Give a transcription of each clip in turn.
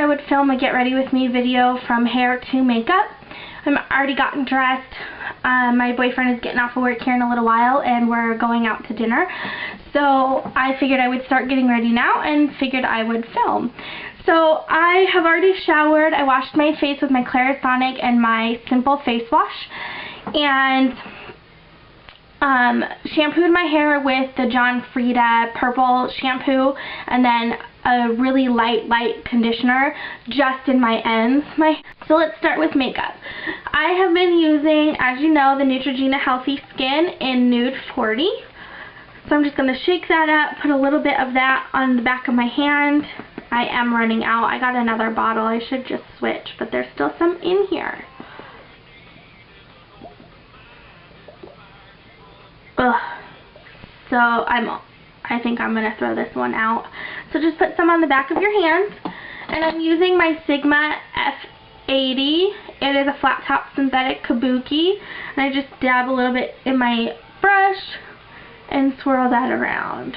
I would film a get ready with me video from hair to makeup. I'm already gotten dressed. My boyfriend is getting off of work here in a little while and we're going out to dinner. So I figured I would start getting ready now and figured I would film. So I have already showered. I washed my face with my Clarisonic and my Simple face wash. And shampooed my hair with the John Frieda purple shampoo, and then a really light conditioner just in my ends. So let's start with makeup. I have been using, as you know, the Neutrogena Healthy Skin in Nude 40. So I'm just going to shake that up, put a little bit of that on the back of my hand. I am running out. I got another bottle. I should just switch, but there's still some in here. Ugh. So I think I'm going to throw this one out. So just put some on the back of your hands. And I'm using my Sigma F80. It is a flat top synthetic kabuki. And I just dab a little bit in my brush and swirl that around.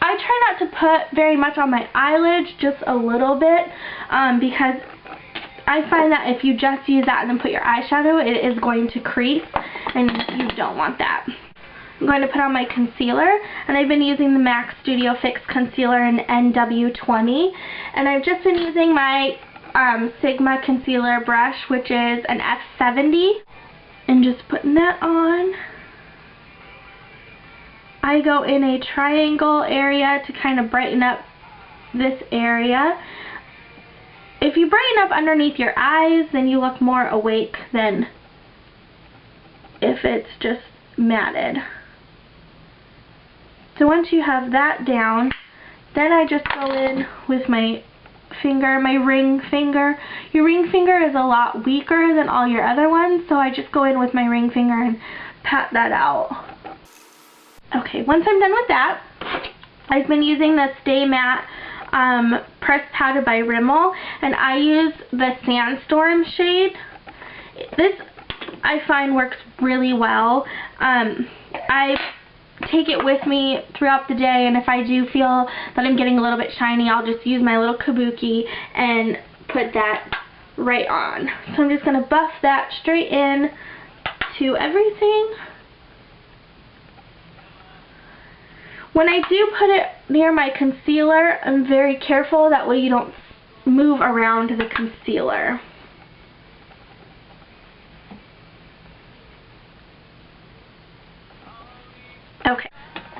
I try not to put very much on my eyelids, just a little bit, because I find that if you just use that and then put your eyeshadow, it is going to crease, and you don't want that. I'm going to put on my concealer, and I've been using the MAC Studio Fix Concealer in NW20, and I've just been using my Sigma concealer brush, which is an F70, and just putting that on. I go in a triangle area to kind of brighten up this area. If you brighten up underneath your eyes, then you look more awake than if it's just matted. So once you have that down, then I just go in with my finger, my ring finger. Your ring finger is a lot weaker than all your other ones, so I just go in with my ring finger and pat that out. Okay, once I'm done with that, I've been using the Stay Matte pressed powder by Rimmel, and I use the Sandstorm shade. This I find works really well. I take it with me throughout the day, and if I do feel that I'm getting a little bit shiny, I'll just use my little kabuki and put that right on. So I'm just going to buff that straight in to everything. When I do put it near my concealer, I'm very careful, that way you don't move around the concealer. Okay,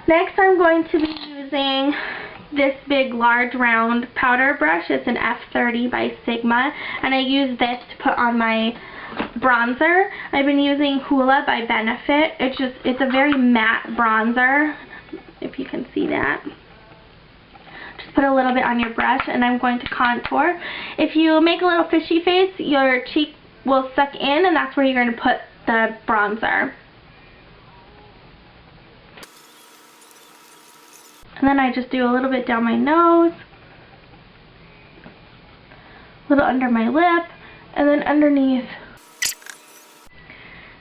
next I'm going to be using this big large round powder brush. It's an F30 by Sigma, and I use this to put on my bronzer. I've been using Hoola by Benefit. It's a very matte bronzer, if you can see that. Just put a little bit on your brush, and I'm going to contour. If you make a little fishy face, your cheek will suck in, and that's where you're going to put the bronzer. And then I just do a little bit down my nose, a little under my lip, and then underneath.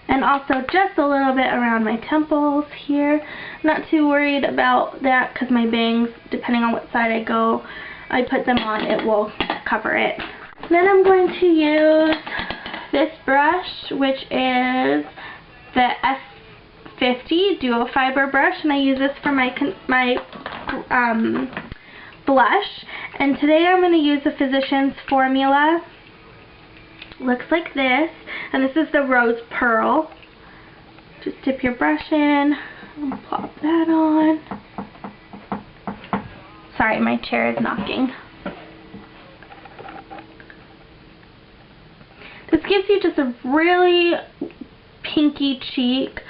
And also just a little bit around my temples here. Not too worried about that because my bangs, depending on what side I put them on, it will cover it. Then I'm going to use this brush, which is the F50 Duo Fiber brush, and I use this for my blush. And today I'm going to use the Physicians Formula. Looks like this, and this is the Rose Pearl. Just dip your brush in and plop that on. Sorry, my chair is knocking. This gives you just a really pinky cheek.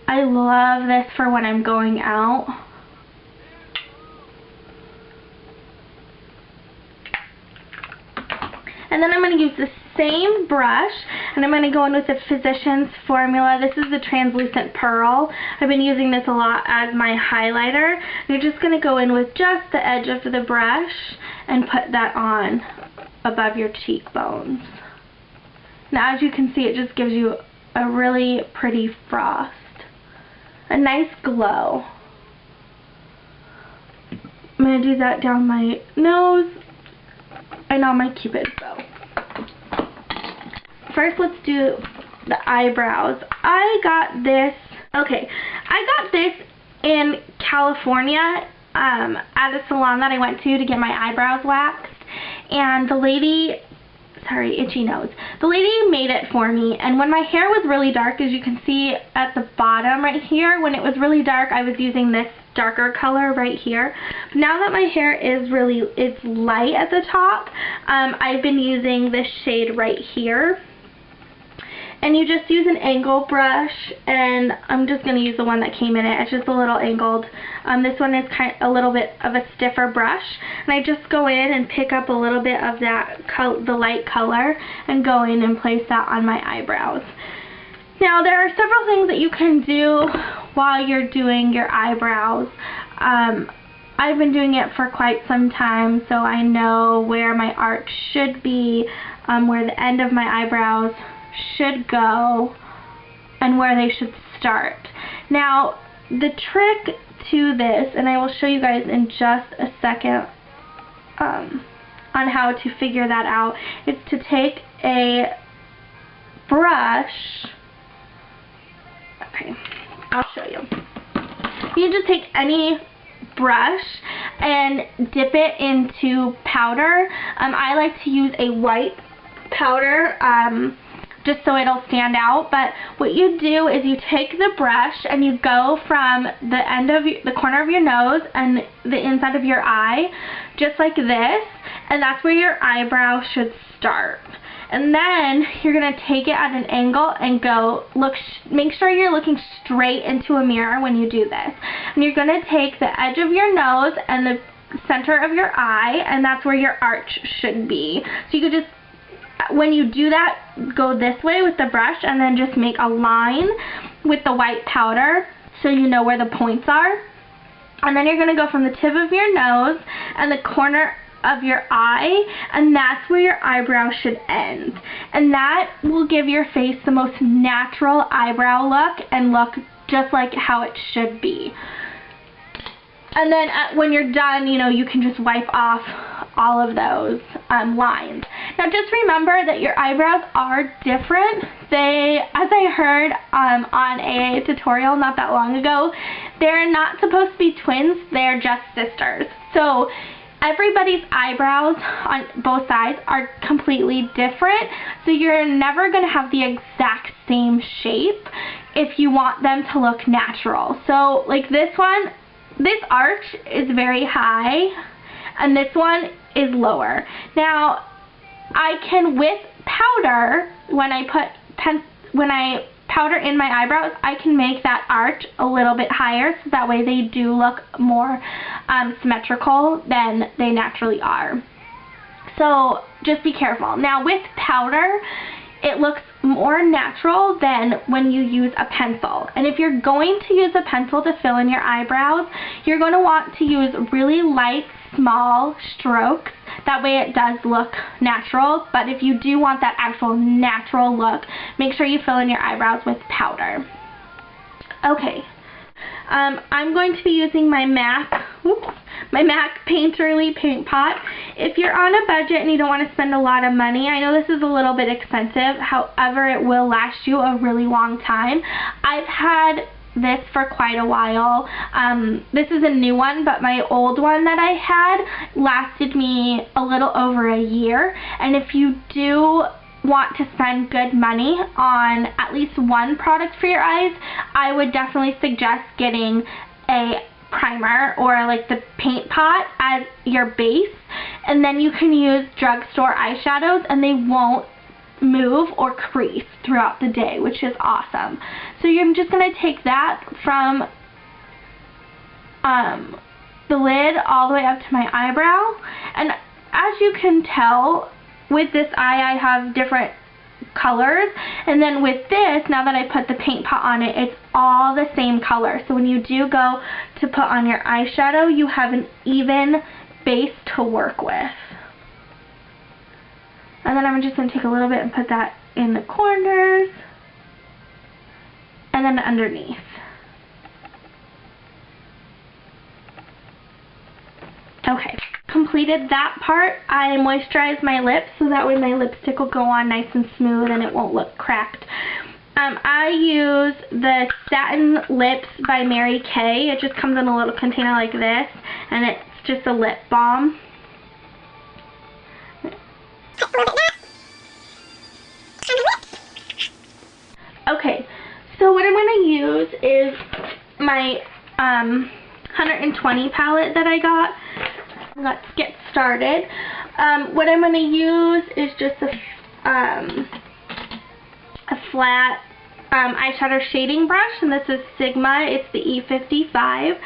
I love this for when I'm going out. And then I'm going to use the same brush, and I'm going to go in with the Physicians Formula. This is the Translucent Pearl. I've been using this a lot as my highlighter. You're just going to go in with just the edge of the brush and put that on above your cheekbones. Now, as you can see, it just gives you a really pretty frost. A nice glow. going to do that down my nose and on my cupid's bow. First, let's do the eyebrows. I got this in California at a salon that I went to get my eyebrows waxed, and the lady, sorry, itchy nose. The lady made it for me, and when my hair was really dark, as you can see at the bottom right here, when it was really dark, I was using this darker color right here. But now that my hair is it's light at the top, I've been using this shade right here. And you just use an angle brush, and I'm just going to use the one that came in it. It's just a little angled. This one is a little bit of a stiffer brush, and I just go in and pick up a little bit of that the light color and go in and place that on my eyebrows. Now, there are several things that you can do while you're doing your eyebrows. I've been doing it for quite some time, so I know where my arch should be, where the end of my eyebrows should go, and where they should start. Now, the trick to this, and I will show you guys in just a second on how to figure that out, is to take a brush. Okay, I'll show you. You just take any brush and dip it into powder. I like to use a white powder, just so it'll stand out. But what you do is you take the brush and you go from the end of the corner of your nose and the inside of your eye, just like this, and that's where your eyebrow should start. And then you're going to take it at an angle and go make sure you're looking straight into a mirror when you do this. And you're going to take the edge of your nose and the center of your eye, and that's where your arch should be. So you could just, when you do that, go this way with the brush and then just make a line with the white powder so you know where the points are. And then you're going to go from the tip of your nose and the corner of your eye, and that's where your eyebrow should end. And that will give your face the most natural eyebrow look and look just like how it should be. And then when you're done, you can just wipe off all of those lines. Now just remember that your eyebrows are different. As I heard on a tutorial not that long ago, they're not supposed to be twins, they're just sisters. So everybody's eyebrows on both sides are completely different, so you're never going to have the exact same shape if you want them to look natural. So like this one, this arch is very high, and this one is lower. Now, I can, with powder, when I powder in my eyebrows, I can make that arch a little bit higher, so that way they do look more symmetrical than they naturally are. So just be careful. Now with powder, it looks more natural than when you use a pencil. And if you're going to use a pencil to fill in your eyebrows, you're going to want to use really light, small strokes. That way it does look natural. But if you do want that actual natural look, make sure you fill in your eyebrows with powder. Okay. I'm going to be using my MAC Painterly paint pot. If you're on a budget and you don't want to spend a lot of money, I know this is a little bit expensive, however it will last you a really long time. I've had this for quite a while. This is a new one, but my old one that I had lasted me a little over a year. And if you do want to spend good money on at least one product for your eyes, I would definitely suggest getting a primer or like the paint pot as your base, and then you can use drugstore eyeshadows and they won't move or crease throughout the day, which is awesome. So you're just going to take that from the lid all the way up to my eyebrow, and as you can tell, with this eye I have different colors, and then with this, now that I put the paint pot on it, it's all the same color. So when you do go to put on your eyeshadow, you have an even base to work with. And then I'm just going to take a little bit and put that in the corners and then underneath. Okay, completed that part. I moisturized my lips so that way my lipstick will go on nice and smooth and it won't look cracked. I use the Satin Lips by Mary Kay. It just comes in a little container like this, and it's just a lip balm. Okay, so what I'm going to use is my 120 palette that I got. Let's get started. What I'm going to use is just a flat eyeshadow shading brush, and this is Sigma. It's the E55,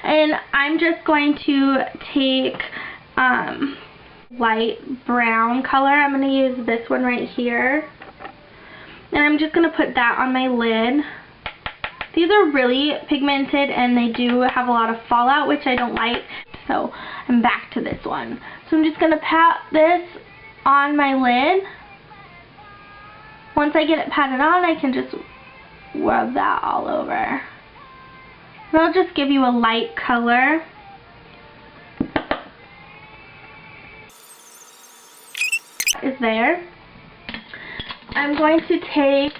and I'm just going to take light brown color. I'm going to use this one right here, and I'm just going to put that on my lid. These are really pigmented and they do have a lot of fallout, which I don't like, so I'm back to this one. So I'm just going to pat this on my lid. Once I get it patted on, I can just rub that all over. It'll just give you a light color. Is there. I'm going to take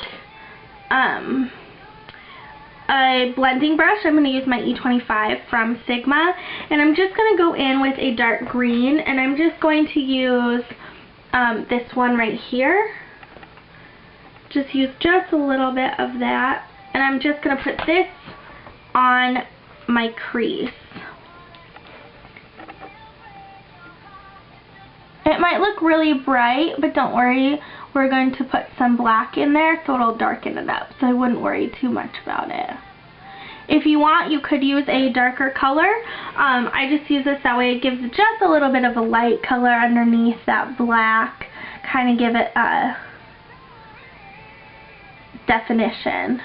a blending brush. I'm going to use my E25 from Sigma, and I'm just going to go in with a dark green, and I'm just going to use this one right here. Just use just a little bit of that, and I'm just going to put this on my crease. It might look really bright, but don't worry, we're going to put some black in there so it'll darken it up, so I wouldn't worry too much about it. If you want, you could use a darker color. I just use this that way it gives just a little bit of a light color underneath that black, kind of give it a definition.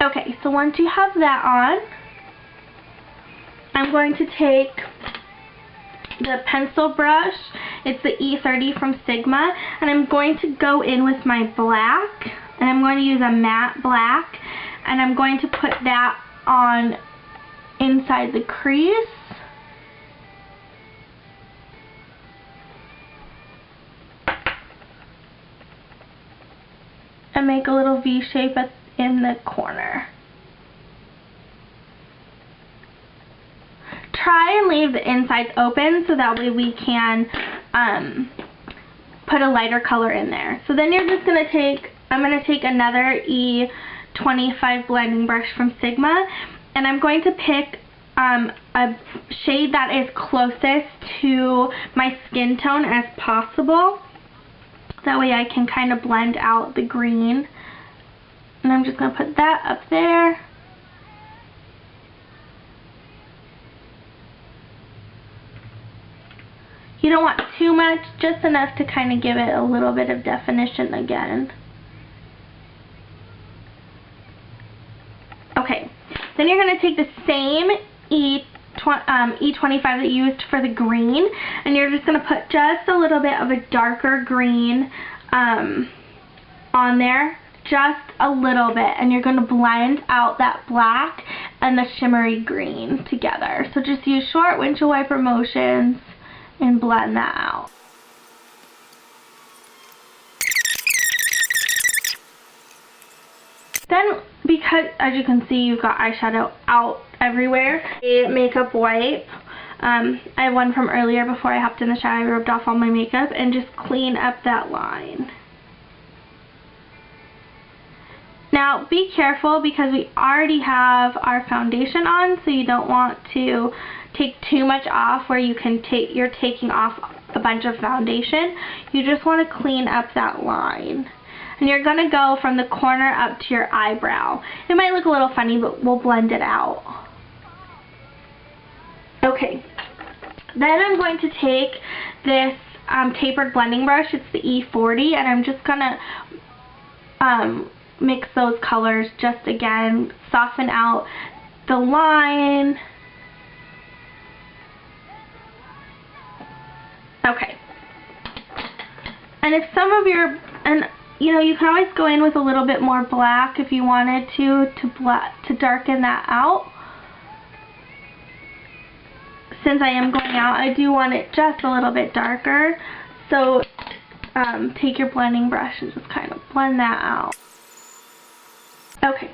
Okay, so once you have that on, I'm going to take the pencil brush. It's the E30 from Sigma, and I'm going to go in with my black, and I'm going to use a matte black, and I'm going to put that on inside the crease. And make a little V shape in the corner. Try and leave the insides open so that way we can put a lighter color in there. So then you're just going to take, I'm going to take another E25 blending brush from Sigma, and I'm going to pick a shade that is closest to my skin tone as possible. That way I can kind of blend out the green. And I'm just going to put that up there. You don't want too much, just enough to kind of give it a little bit of definition again. Okay, then you're going to take the same E25 that you used for the green, and you're just going to put just a little bit of a darker green on there, just a little bit, and you're going to blend out that black and the shimmery green together. So just use short windshield wiper motions and blend that out. Then, because as you can see, you've got eyeshadow out everywhere, a makeup wipe. I have one from earlier before I hopped in the shower. I rubbed off all my makeup and just clean up that line. Now be careful because we already have our foundation on, so you don't want to take too much off where you're taking off a bunch of foundation. You just want to clean up that line. And you're going to go from the corner up to your eyebrow. It might look a little funny, but we'll blend it out. Okay. Then I'm going to take this tapered blending brush. It's the E40, and I'm just going to mix those colors just again, soften out the line. Okay. And if some of your, you know, you can always go in with a little bit more black if you wanted to darken that out. since I am going out, I do want it just a little bit darker. So take your blending brush and just kind of blend that out. Okay.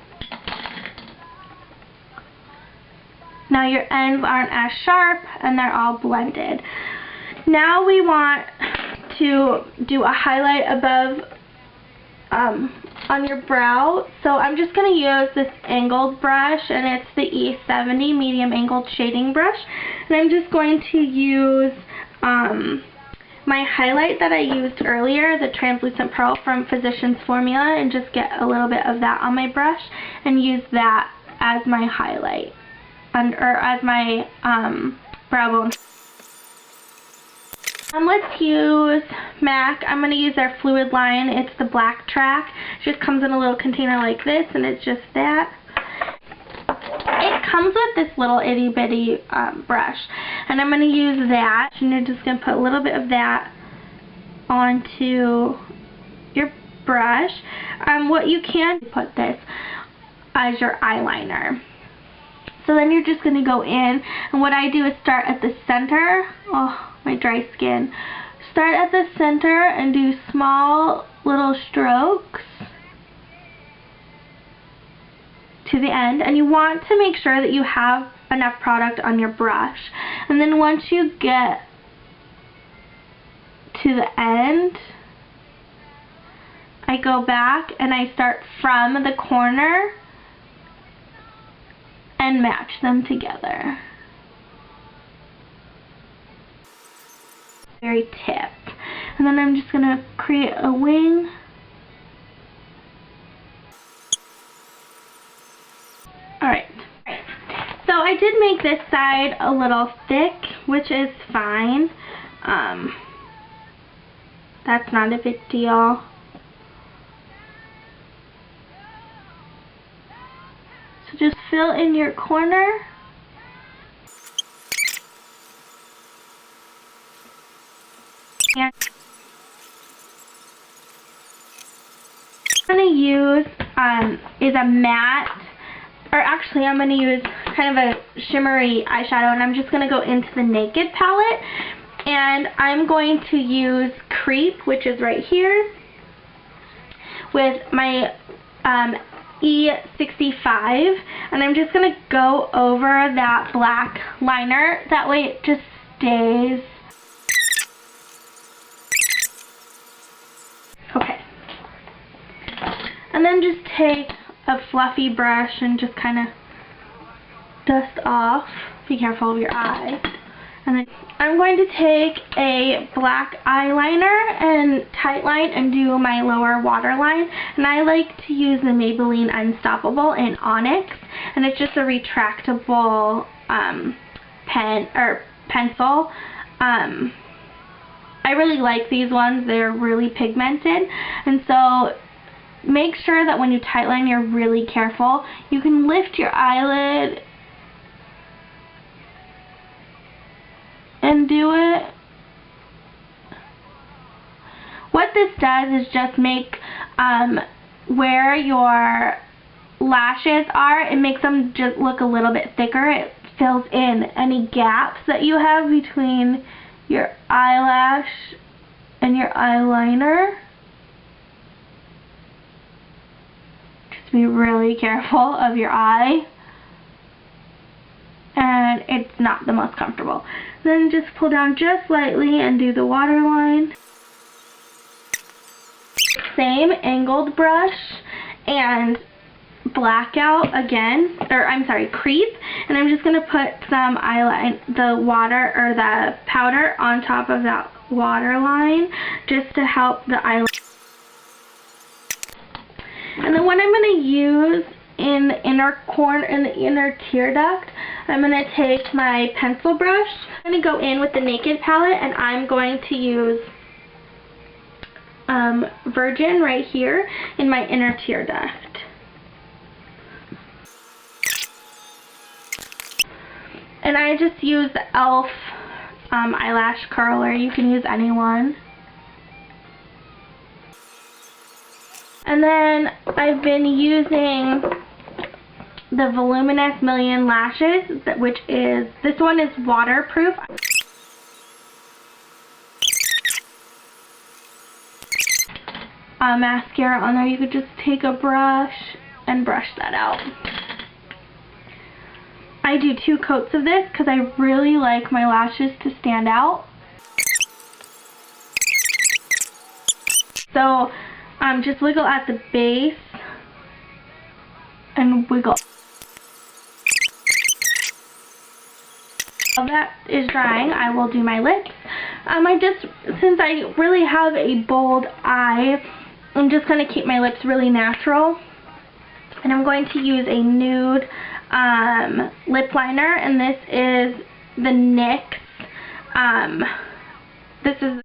Now your ends aren't as sharp and they're all blended. Now we want to do a highlight above on your brow. So I'm just going to use this angled brush, and it's the E70 medium angled shading brush. And I'm just going to use my highlight that I used earlier, the translucent pearl from Physicians Formula, and just get a little bit of that on my brush and use that as my highlight, or as my brow bone. Let's use MAC. I'm going to use their fluid line. It's the black track. It just comes in a little container like this, and it's just that. It comes with this little itty bitty brush, and I'm going to use that. And you're just going to put a little bit of that onto your brush. What you can put this as your eyeliner. So then you're just going to go in, and what I do is start at the center. Oh, my dry skin. Start at the center and do small little strokes to the end, and you want to make sure that you have enough product on your brush. And then once you get to the end, I go back and I start from the corner and match them together. Very tipped. And then I'm just going to create a wing. Alright. So I did make this side a little thick, which is fine. That's not a big deal. So just fill in your corner. And I'm going to use is a matte, or actually I'm going to use kind of a shimmery eyeshadow, and I'm just going to go into the Naked palette, and I'm going to use Creep, which is right here, with my E65, and I'm just going to go over that black liner. That way it just stays. Okay. And then just take a fluffy brush and just kind of dust off. Be careful of your eye. And then I'm going to take a black eyeliner and tightline and do my lower waterline. And I like to use the Maybelline Unstoppable in Onyx. And it's just a retractable pen or pencil. I really like these ones. They're really pigmented. And so make sure that when you tightline, you're really careful. You can lift your eyelid and do it. What this does is just make where your lashes are, it makes them just look a little bit thicker. It fills in any gaps that you have between your eyelash and your eyeliner. Just be really careful of your eye. And it's not the most comfortable. Then just pull down just lightly and do the waterline. Same angled brush and blackout again, or I'm sorry, Creep, and I'm just going to put some the water or the powder on top of that waterline just to help the eyeliner. And then what I'm going to use in the inner corner, in the inner tear duct, I'm going to take my pencil brush. I'm going to go in with the Naked palette, and I'm going to use Virgin right here in my inner tear duct. And I just use the e.l.f. eyelash curler. You can use any one. And then I've been using the Voluminous Million Lashes, which is, this one is waterproof. Mascara on there. You could just take a brush and brush that out. I do 2 coats of this because I really like my lashes to stand out. So just wiggle at the base and wiggle. While that is drying, I will do my lips. Since I really have a bold eye, I'm just going to keep my lips really natural. And I'm going to use a nude lip liner, and this is the NYX. This is